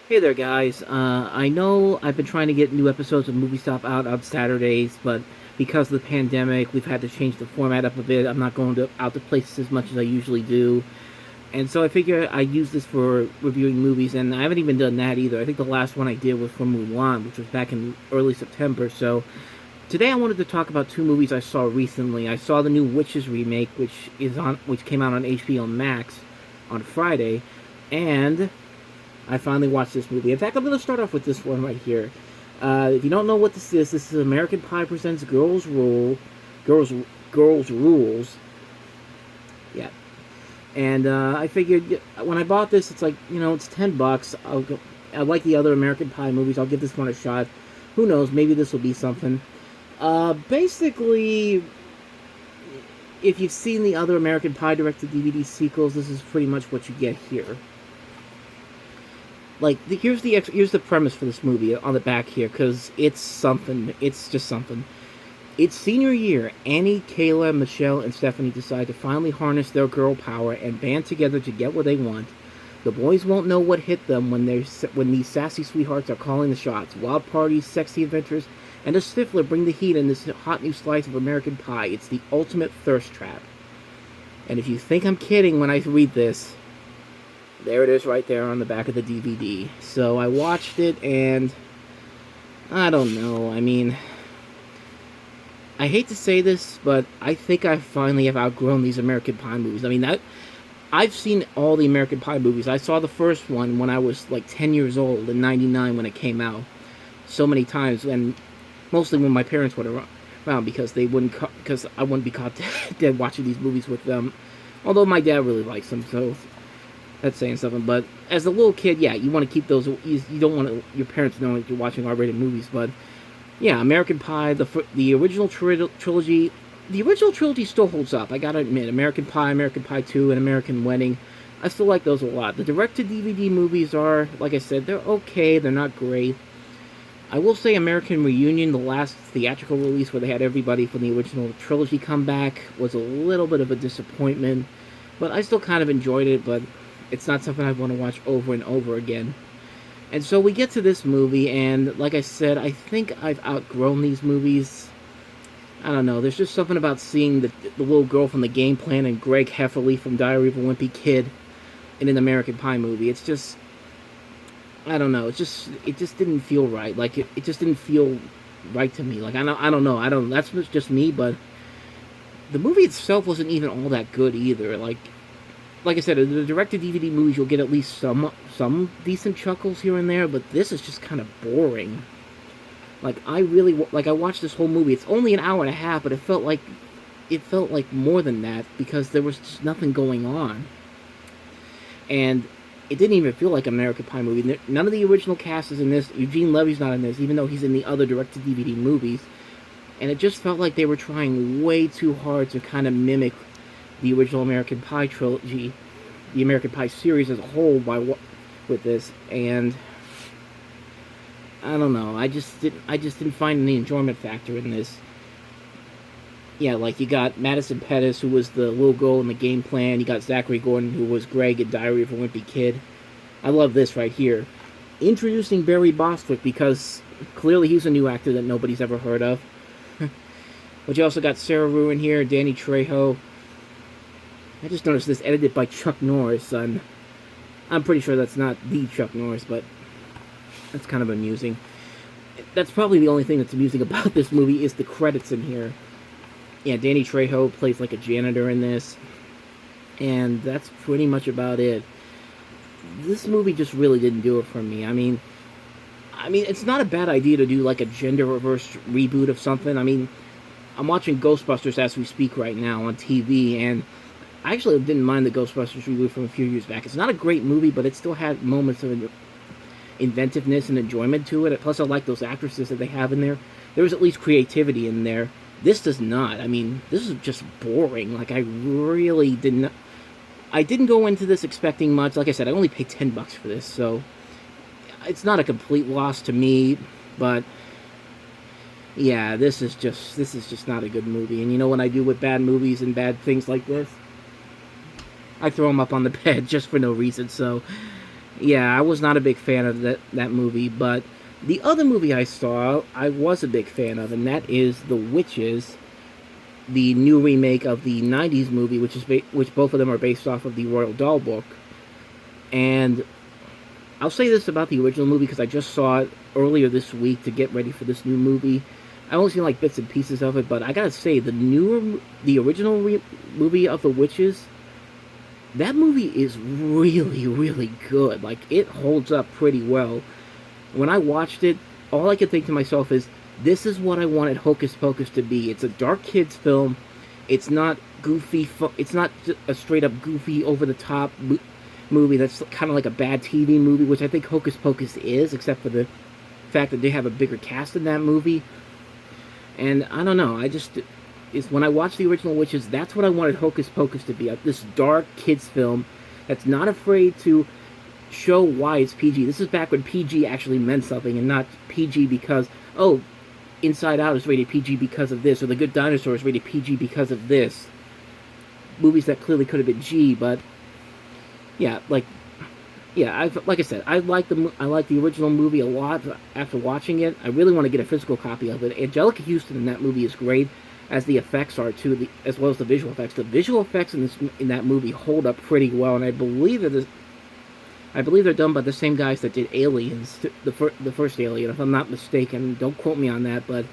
Hey there, guys. I know I've been trying to get new episodes of Movie Stop out on Saturdays, but because of the pandemic, we've had to change the format up a bit. I'm not going out to places as much as I usually do, and so I figure I use this for reviewing movies, and I haven't even done that either. I think the last one I did was for Mulan, which was back in early September. So today I wanted to talk about two movies I saw recently. I saw the new Witches remake, which came out on HBO Max on Friday, and I finally watched this movie. In fact, I'm going to start off with this one right here. If you don't know what this is American Pie presents Girls Girls Rules. Yeah, and I figured when I bought this, it's like it's $10. I like the other American Pie movies. I'll give this one a shot. Who knows? Maybe this will be something. Basically, if you've seen the other American Pie directed DVD sequels, this is pretty much what you get here. Here's the premise for this movie on the back here, because it's something. It's just something. It's senior year. Annie, Kayla, Michelle, and Stephanie decide to finally harness their girl power and band together to get what they want. The boys won't know what hit them when these sassy sweethearts are calling the shots. Wild parties, sexy adventures, and a Stifler bring the heat in this hot new slice of American Pie. It's the ultimate thirst trap. And if you think I'm kidding when I read this, there it is right there on the back of the DVD. So I watched it, and I don't know. I mean, I hate to say this, but I think I finally have outgrown these American Pie movies. I mean, I've seen all the American Pie movies. I saw the first one when I was like 10 years old in '99 when it came out. So many times, and mostly when my parents were around because because I wouldn't be caught dead watching these movies with them. Although my dad really likes them, so that's saying something. But as a little kid, yeah, you want to keep those. You don't want your parents knowing that you're watching R-rated movies. But yeah, American Pie, the original trilogy, the original trilogy still holds up. I gotta admit, American Pie 2, and American Wedding, I still like those a lot. The direct-to-DVD movies are, like I said, they're okay. They're not great. I will say American Reunion, the last theatrical release where they had everybody from the original trilogy come back, was a little bit of a disappointment. But I still kind of enjoyed it, but it's not something I want to watch over and over again. And so we get to this movie, and like I said, I think I've outgrown these movies. I don't know, there's just something about seeing the little girl from the game plan and Greg Hefferly from Diary of a Wimpy Kid in an American Pie movie. It's just, I don't know, it just didn't feel right. Like, it just didn't feel right to me. Like, I don't know, that's just me, but the movie itself wasn't even all that good either. Like I said, the direct-to-DVD movies, you'll get at least some decent chuckles here and there, but this is just kind of boring. Like, I watched this whole movie. It's only an hour and a half, but it felt like more than that because there was just nothing going on, and it didn't even feel like an American Pie movie. None of the original cast is in this. Eugene Levy's not in this, even though he's in the other direct-to-DVD movies, and it just felt like they were trying way too hard to kind of mimic the original American Pie trilogy, the American Pie series as a whole with this, and I don't know. I just didn't find any enjoyment factor in this. Yeah, like you got Madison Pettis, who was the little girl in the game plan. You got Zachary Gordon, who was Greg in Diary of a Wimpy Kid. I love this right here. Introducing Barry Bostwick because clearly he's a new actor that nobody's ever heard of. But you also got Sarah Rue in here, Danny Trejo. I just noticed this edited by Chuck Norris, and I'm pretty sure that's not the Chuck Norris, but that's kind of amusing. That's probably the only thing that's amusing about this movie is the credits in here. Yeah, Danny Trejo plays like a janitor in this, and that's pretty much about it. This movie just really didn't do it for me. I mean, it's not a bad idea to do like a gender reverse reboot of something. I mean, I'm watching Ghostbusters as we speak right now on TV, and I actually didn't mind the Ghostbusters reboot from a few years back. It's not a great movie, but it still had moments of inventiveness and enjoyment to it. Plus, I like those actresses that they have in there. There was at least creativity in there. This does not. I mean, this is just boring. Like, I really didn't. I didn't go into this expecting much. Like I said, I only paid $10 for this, so it's not a complete loss to me. But yeah, this is just not a good movie. And you know what I do with bad movies and bad things like this? I throw them up on the bed just for no reason. So Yeah, I was not a big fan of that movie, but the other movie I saw, I was a big fan of, and that is The Witches, the new remake of the '90s movie, which both of them are based off of the Roald Dahl book. And I'll say this about the original movie because I just saw it earlier this week to get ready for this new movie. I only seen like bits and pieces of it, but I gotta say the original movie of The Witches, that movie is really, really good. Like, it holds up pretty well. When I watched it, all I could think to myself is, this is what I wanted Hocus Pocus to be. It's a dark kids film. It's not goofy. It's not a straight up goofy, over the top movie that's kind of like a bad TV movie, which I think Hocus Pocus is, except for the fact that they have a bigger cast in that movie. And I don't know. Is when I watched the original Witches, that's what I wanted Hocus Pocus to be. This dark kids film that's not afraid to show why it's PG. This is back when PG actually meant something and not PG because, oh, Inside Out is rated PG because of this, or The Good Dinosaur is rated PG because of this. Movies that clearly could have been G, but yeah, like I said, I like the original movie a lot. After watching it, I really want to get a physical copy of it. Angelica Houston in that movie is great, as the effects are too, as well as the visual effects. The visual effects in that movie hold up pretty well, and I believe they're done by the same guys that did Aliens, the first Alien, if I'm not mistaken. Don't quote me on that, but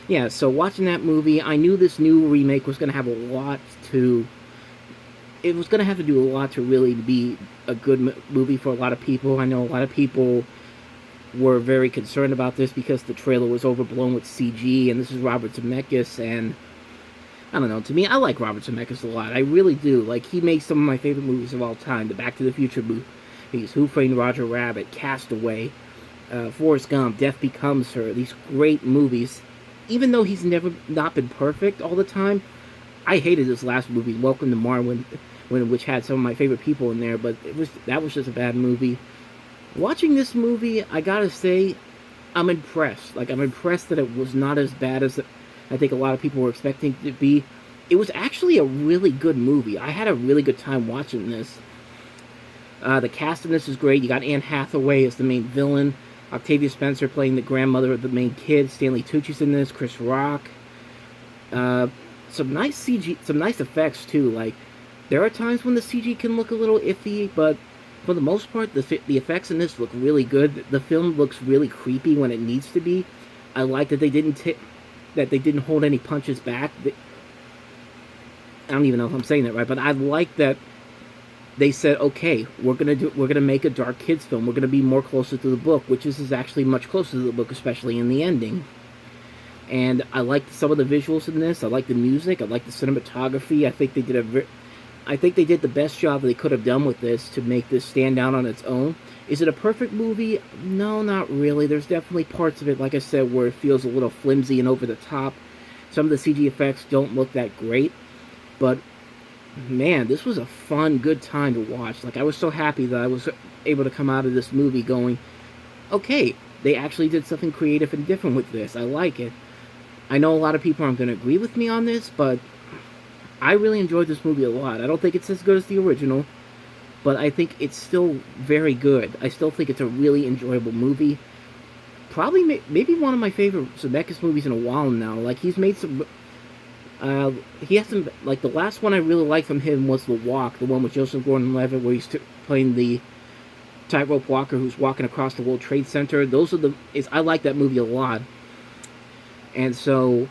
yeah. So watching that movie, I knew this new remake was going to have a lot to. It was going to have to do a lot to really be a good movie for a lot of people. I know a lot of people were very concerned about this because the trailer was overblown with CG, and this is Robert Zemeckis, and I don't know. To me, I like Robert Zemeckis a lot. I really do. Like, he makes some of my favorite movies of all time. The Back to the Future movies, Who Framed Roger Rabbit, Castaway, Forrest Gump, Death Becomes Her. These great movies. Even though he's never not been perfect all the time, I hated his last movie, Welcome to Marwen, which had some of my favorite people in there, but that was just a bad movie. Watching this movie, I gotta say, I'm impressed. Like, I'm impressed that it was not as bad as I think a lot of people were expecting it to be. It was actually a really good movie. I had a really good time watching this. The cast in this is great. You got Anne Hathaway as the main villain, Octavia Spencer playing the grandmother of the main kid, Stanley Tucci's in this, Chris Rock. Some nice CG, some nice effects too. Like, there are times when the CG can look a little iffy, but for the most part, the effects in this look really good. The film looks really creepy when it needs to be. I like that they didn't hold any punches back. I don't even know if I'm saying that right, but I like that they said, okay, we're gonna make a dark kids film. We're gonna be more closer to the book, which is actually much closer to the book, especially in the ending. And I like some of the visuals in this. I like the music. I like the cinematography. I think they did the best job they could have done with this to make this stand out on its own. Is it a perfect movie? No, not really. There's definitely parts of it, like I said, where it feels a little flimsy and over the top. Some of the CG effects don't look that great. But, man, this was a fun, good time to watch. Like, I was so happy that I was able to come out of this movie going, okay, they actually did something creative and different with this. I like it. I know a lot of people aren't going to agree with me on this, but I really enjoyed this movie a lot. I don't think it's as good as the original, but I think it's still very good. I still think it's a really enjoyable movie. Probably, maybe one of my favorite Zemeckis movies in a while now. Like, he's made some... he has some... Like, the last one I really liked from him was The Walk, the one with Joseph Gordon-Levitt, where he's playing the tightrope walker who's walking across the World Trade Center. I like that movie a lot. And so,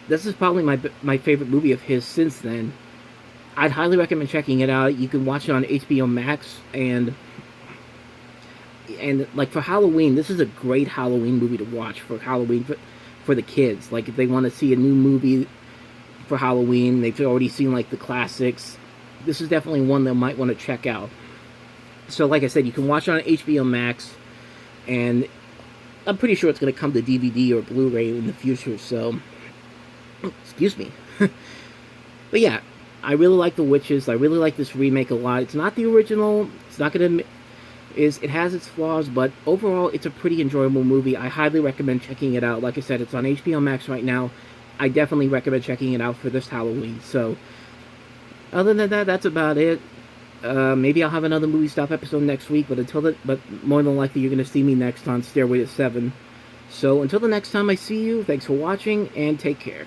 this is probably my favorite movie of his since then. I'd highly recommend checking it out. You can watch it on HBO Max, and like, for Halloween, this is a great Halloween movie to watch for Halloween for the kids. Like, if they want to see a new movie for Halloween, they've already seen like the classics, this is definitely one they might want to check out. So, like I said, you can watch it on HBO Max, and I'm pretty sure it's going to come to DVD or Blu-ray in the future, so... Excuse me. But yeah, I really like The Witches. I really like this remake a lot. It's not the original. It's not going to... It has its flaws, but overall, it's a pretty enjoyable movie. I highly recommend checking it out. Like I said, it's on HBO Max right now. I definitely recommend checking it out for this Halloween. So, other than that, that's about it. Maybe I'll have another movie stop episode next week, but more than likely you're gonna see me next on Stairway to Seven. So until the next time I see you, thanks for watching and take care.